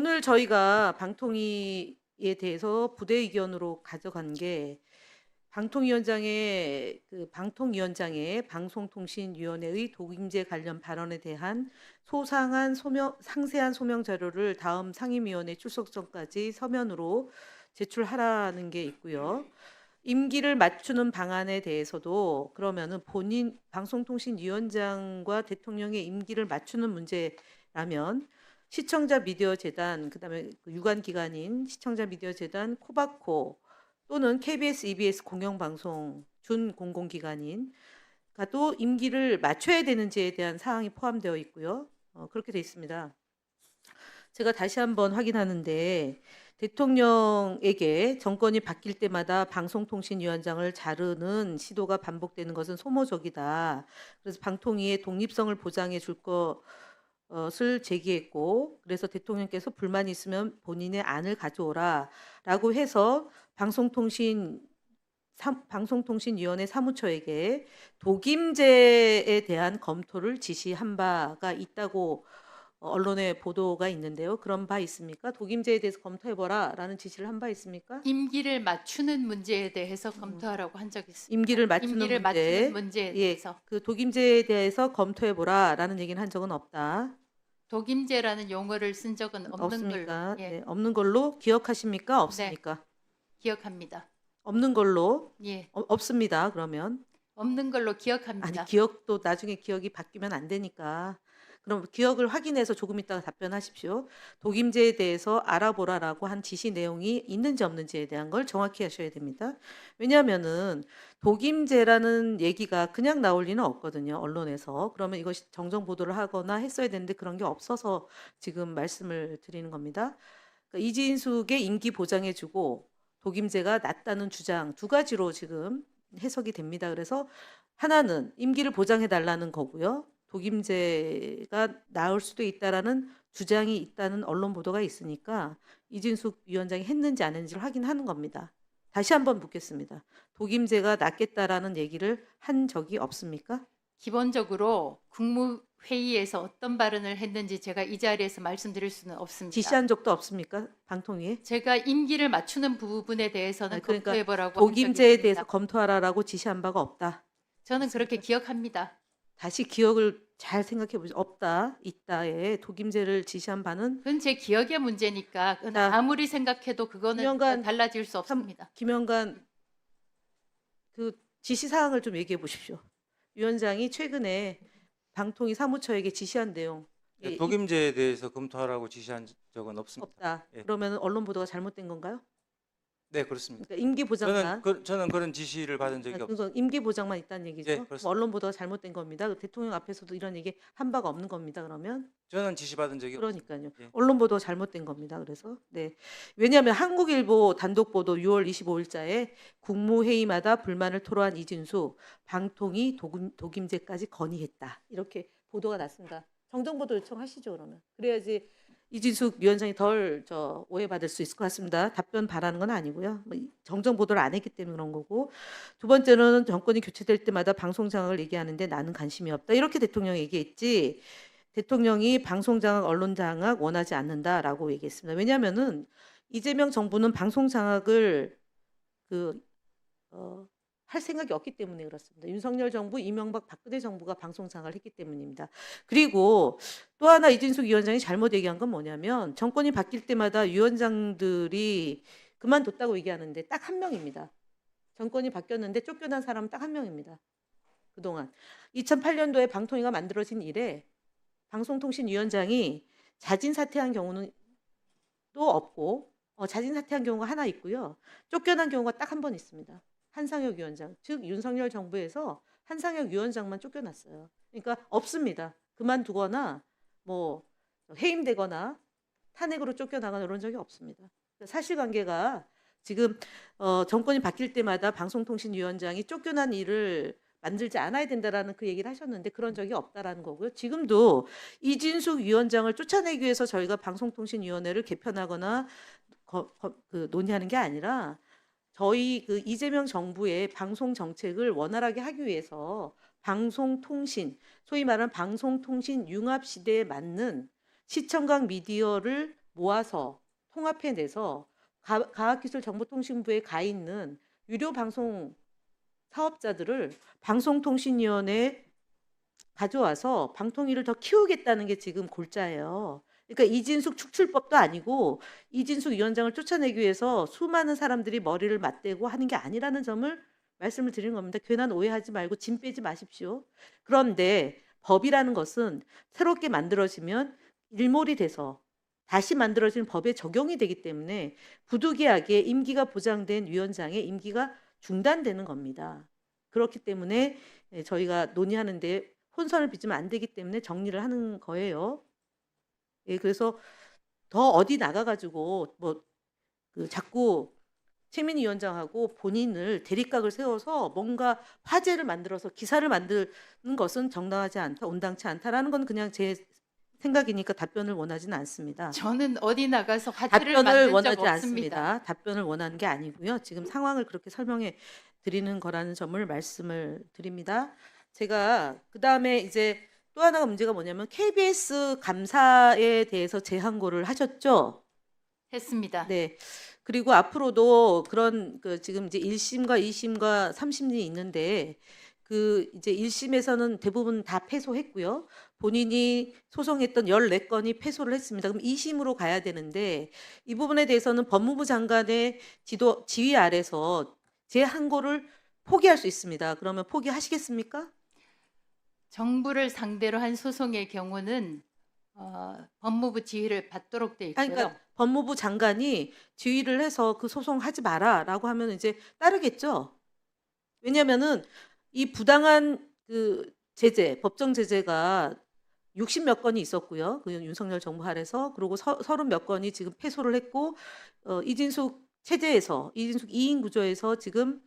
오늘 저희가 방통위에 대해서 부대 의견으로 가져간 게 방통위원장의 방송통신위원회의 독임제 관련 발언에 대한 상세한 소명 자료를 다음 상임위원회 출석 전까지 서면으로 제출하라는 게 있고요. 임기를 맞추는 방안에 대해서도 그러면은 본인 방송통신위원장과 대통령의 임기를 맞추는 문제라면 시청자 미디어 재단, 그다음에 그 유관 기관인 시청자 미디어 재단, 코바코 또는 KBS, EBS 공영방송 준 공공기관인 가도 임기를 맞춰야 되는지에 대한 사항이 포함되어 있고요. 그렇게 되어 있습니다. 제가 다시 한번 확인하는데 대통령에게 정권이 바뀔 때마다 방송통신위원장을 자르는 시도가 반복되는 것은 소모적이다. 그래서 방통위의 독립성을 보장해 줄 것을 제기했고, 그래서 대통령께서 불만이 있으면 본인의 안을 가져오라라고 해서 방송통신위원회 사무처에게 독임제에 대한 검토를 지시한 바가 있다고 언론에 보도가 있는데요. 그런 바 있습니까? 독임제에 대해서 검토해보라라는 지시를 한 바 있습니까? 임기를 맞추는 문제에 대해서 검토하라고 한 적이 있습니다. 임기를 맞추는 임기를 문제, 맞추는 문제에 대해서 그 독임제에 대해서 검토해보라라는 얘기는 한 적은 없다. 독임제라는 용어를 쓴 적은 없는 걸로 없습니까? 네, 없는 걸로 기억하십니까? 네, 없습니까? 기억합니다. 없는 걸로 예, 없습니다. 그러면 없는 걸로 아니 기억합니다. 기억도 나중에 기억이 바뀌면 안 되니까. 그럼 기억을 확인해서 조금 이따가 답변하십시오. 독임제에 대해서 알아보라라고 한 지시 내용이 있는지 없는지에 대한 걸 정확히 하셔야 됩니다. 왜냐하면은 독임제라는 얘기가 그냥 나올 리는 없거든요. 언론에서. 그러면 이것이 정정 보도를 하거나 했어야 되는데 그런 게 없어서 지금 말씀을 드리는 겁니다. 그러니까 이진숙의 임기 보장해주고 독임제가 낫다는 주장 두 가지로 지금 해석이 됩니다. 그래서 하나는 임기를 보장해달라는 거고요. 독임제가 나올 수도 있다라는 주장이 있다는 언론 보도가 있으니까 이진숙 위원장이 했는지 안 했는지를 확인하는 겁니다. 다시 한번 묻겠습니다. 독임제가 낫겠다라는 얘기를 한 적이 없습니까? 기본적으로 국무회의에서 어떤 발언을 했는지 제가 이 자리에서 말씀드릴 수는 없습니다. 지시한 적도 없습니까? 방통위에? 제가 임기를 맞추는 부분에 대해서는 그러니까 검토해보라고 한 적이 독임제에 대해서 있습니다. 검토하라라고 지시한 바가 없다. 저는 그렇게 기억합니다. 다시 기억을 잘 생각해 보죠. 없다, 있다에 독임제를 지시한 바는 그건 제 기억의 문제니까 그건 자, 아무리 생각해도 그거는 김영관 달라질 수 없습니다. 김영관 그 지시 사항을 좀 얘기해 보십시오. 위원장이 최근에 방통위 사무처에게 지시한 내용 독임제에 대해서 검토하라고 지시한 적은 없습니다. 없다. 예. 그러면 언론 보도가 잘못된 건가요? 네, 그렇습니다. 그러니까 임기 보장만 저는 그런 지시를 받은 적이 없습니다. 그건 임기 보장만 있다는 얘기죠. 네, 그렇습니다. 언론 보도가 잘못된 겁니다. 대통령 앞에서도 이런 얘기 한 바가 없는 겁니다. 그러면 저는 지시받은 적이 없습니다. 그러니까요. 예. 언론 보도 잘못된 겁니다. 그래서 네. 왜냐하면 한국일보 단독 보도 6월 25일자에 국무회의마다 불만을 토로한 이진수 방통위 독임제까지 건의했다. 이렇게 보도가 났습니다. 정정보도 요청하시죠 그러면. 그래야지 이진숙 위원장이 덜 오해받을 수 있을 것 같습니다. 답변 바라는 건 아니고요. 정정 보도를 안 했기 때문에 그런 거고. 두 번째는 정권이 교체될 때마다 방송 장악을 얘기하는데 나는 관심이 없다. 이렇게 대통령이 얘기했지. 대통령이 방송 장악, 언론 장악 원하지 않는다라고 얘기했습니다. 왜냐하면은 이재명 정부는 방송 장악을 할 생각이 없기 때문에 그렇습니다. 윤석열 정부, 이명박, 박근혜 정부가 방송 장악을 했기 때문입니다. 그리고 또 하나 이진숙 위원장이 잘못 얘기한 건 뭐냐면 정권이 바뀔 때마다 위원장들이 그만뒀다고 얘기하는데 딱 한 명입니다. 정권이 바뀌었는데 쫓겨난 사람은 딱 한 명입니다. 그동안 2008년도에 방통위가 만들어진 이래 방송통신위원장이 자진 사퇴한 경우는 또 없고 자진 사퇴한 경우가 하나 있고요. 쫓겨난 경우가 딱 한 번 있습니다. 한상혁 위원장, 즉 윤석열 정부에서 한상혁 위원장만 쫓겨났어요. 그러니까 없습니다. 그만두거나 뭐 해임되거나 탄핵으로 쫓겨나거나 이런 적이 없습니다. 사실관계가 지금 정권이 바뀔 때마다 방송통신위원장이 쫓겨난 일을 만들지 않아야 된다라는 그 얘기를 하셨는데 그런 적이 없다라는 거고요. 지금도 이진숙 위원장을 쫓아내기 위해서 저희가 방송통신위원회를 개편하거나 논의하는 게 아니라 저희 그 이재명 정부의 방송 정책을 원활하게 하기 위해서 방송통신, 소위 말하는 방송통신 융합 시대에 맞는 시청각 미디어를 모아서 통합해내서 과학기술정보통신부에 가 있는 유료 방송 사업자들을 방송통신위원회에 가져와서 방통위를 더 키우겠다는 게 지금 골자예요. 그러니까 이진숙 축출법도 아니고 이진숙 위원장을 쫓아내기 위해서 수많은 사람들이 머리를 맞대고 하는 게 아니라는 점을 말씀을 드리는 겁니다. 괜한 오해하지 말고 짐 빼지 마십시오. 그런데 법이라는 것은 새롭게 만들어지면 일몰이 돼서 다시 만들어진 법에 적용이 되기 때문에 부득이하게 임기가 보장된 위원장의 임기가 중단되는 겁니다. 그렇기 때문에 저희가 논의하는데 혼선을 빚으면 안 되기 때문에 정리를 하는 거예요. 예, 그래서 더 어디 나가가지고 자꾸 최민희 위원장하고 본인을 대립각을 세워서 뭔가 화제를 만들어서 기사를 만드는 것은 정당하지 않다, 온당치 않다라는 건 그냥 제 생각이니까 답변을 원하지는 않습니다. 저는 어디 나가서 화제를 답변을 만든 적 원하지 없습니다. 않습니다. 답변을 원하는 게 아니고요. 지금 상황을 그렇게 설명해 드리는 거라는 점을 말씀을 드립니다. 제가 그다음에 이제 또 하나가 문제가 뭐냐면 KBS 감사에 대해서 재항고를 하셨죠? 했습니다. 네. 그리고 앞으로도 그런 지금 이제 1심과 2심과 3심이 있는데 이제 1심에서는 대부분 다 패소했고요. 본인이 소송했던 14건이 패소를 했습니다. 그럼 2심으로 가야 되는데 이 부분에 대해서는 법무부 장관의 지휘 아래서 재항고를 포기할 수 있습니다. 그러면 포기하시겠습니까? 정부를 상대로 한 소송의 경우는 법무부 지휘를 받도록 돼 있고요. 그러니까 법무부 장관이 지휘를 해서 그 소송하지 마라라고 하면 이제 따르겠죠. 왜냐면은 이 부당한 제재, 법정 제재가 60몇 건이 있었고요. 그 윤석열 정부 하에서 그리고 30몇 건이 지금 패소를 했고 이진숙 체제에서 이진숙 2인 구조에서 지금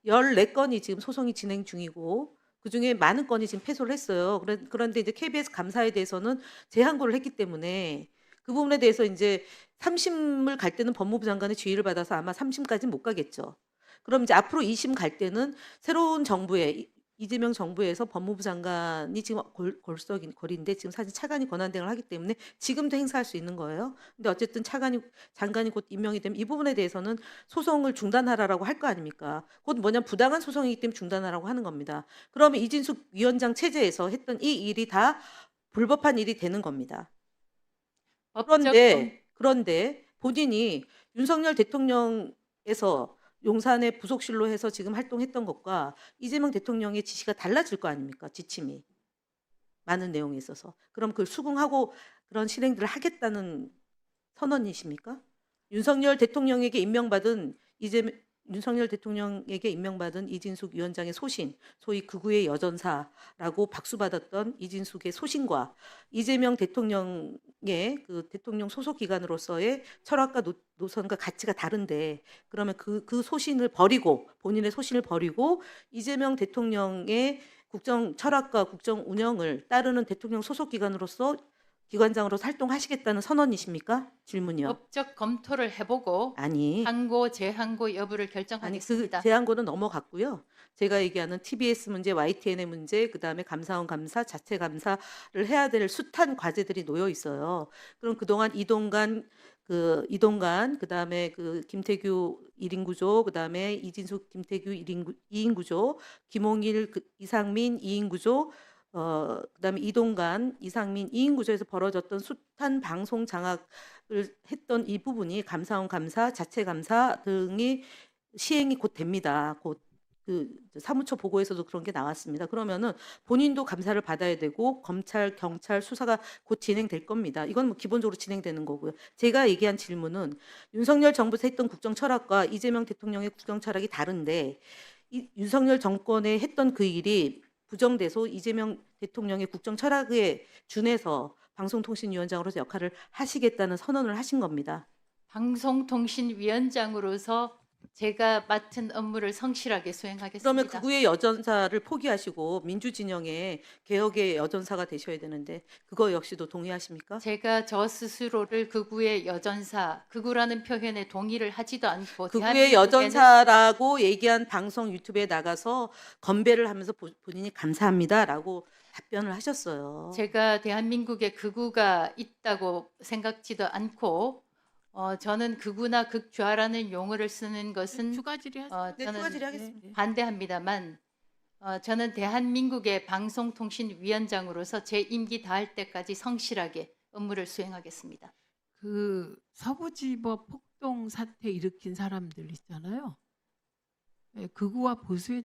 14건이 지금 소송이 진행 중이고 그중에 많은 건이 지금 패소를 했어요. 그런데 이제 KBS 감사에 대해서는 재항고를 했기 때문에 그 부분에 대해서 이제 3심을 갈 때는 법무부 장관의 지휘를 받아서 아마 3심까지는 못 가겠죠. 그럼 이제 앞으로 2심 갈 때는 새로운 정부에 이재명 정부에서 법무부 장관이 지금 골석거리인데 지금 사실 차관이 권한대행을 하기 때문에 지금도 행사할 수 있는 거예요. 근데 어쨌든 장관이 곧 임명이 되면 이 부분에 대해서는 소송을 중단하라라고 할 거 아닙니까? 곧 부당한 소송이기 때문에 중단하라고 하는 겁니다. 그러면 이진숙 위원장 체제에서 했던 이 일이 다 불법한 일이 되는 겁니다. 그런데 본인이 윤석열 대통령에서 용산의 부속실로 해서 지금 활동했던 것과 이재명 대통령의 지시가 달라질 거 아닙니까? 지침이 많은 내용에 있어서. 그럼 그걸 수긍하고 그런 실행들을 하겠다는 선언이십니까? 윤석열 대통령에게 임명받은 이진숙 위원장의 소신, 소위 극우의 여전사라고 박수받았던 이진숙의 소신과 이재명 대통령의 대통령 소속 기관으로서의 철학과 노선과 가치가 다른데 그러면 그 소신을 버리고 본인의 소신을 버리고 이재명 대통령의 국정 철학과 국정 운영을 따르는 대통령 소속 기관장으로 활동하시겠다는 선언이십니까? 질문이요. 법적 검토를 해보고 아니. 항고, 재항고 여부를 아니 결정하겠습니다. 제한고는 넘어갔고요. 제가 얘기하는 TBS 문제, YTN의 문제, 그다음에 감사원 감사, 자체 감사를 해야 될 숱한 과제들이 놓여 있어요. 그럼 그동안 이동관 그다음에 김태규 1인 구조, 그다음에 이진숙 김태규 2인 구조, 김홍일 이상민 2인 구조, 그다음에 이동관 이상민 2인 구조에서 벌어졌던 숱한 방송 장악을 했던 이 부분이 감사원 감사, 자체 감사 등이 시행이 곧 됩니다. 곧 사무처 보고에서도 그런 게 나왔습니다. 그러면은 본인도 감사를 받아야 되고 검찰, 경찰 수사가 곧 진행될 겁니다. 이건 기본적으로 진행되는 거고요. 제가 얘기한 질문은 윤석열 정부에서 했던 국정 철학과 이재명 대통령의 국정 철학이 다른데 윤석열 정권에 했던 그 일이 부정돼서 이재명 대통령의 국정 철학에 준해서 방송통신위원장으로서 역할을 하시겠다는 선언을 하신 겁니다. 방송통신위원장으로서 제가 맡은 업무를 성실하게 수행하겠습니다. 그러면 극우의 여전사를 포기하시고 민주진영의 개혁의 여전사가 되셔야 되는데 그거 역시도 동의하십니까? 제가 저 스스로를 극우의 여전사, 극우라는 표현에 동의를 하지도 않고 극우의 대한민국에는 여전사라고 얘기한 방송 유튜브에 나가서 건배를 하면서 본인이 감사합니다라고 답변을 하셨어요. 제가 대한민국에 극우가 있다고 생각지도 않고 저는 극우나 극좌라는 용어를 쓰는 것은 추가질의 하세요. 네, 저는 추가질의 하겠습니다. 반대합니다만 저는 대한민국의 방송통신위원장으로서 제 임기 다할 때까지 성실하게 업무를 수행하겠습니다. 그 서부지법 폭동 사태 일으킨 사람들 있잖아요. 예, 극우와 보수의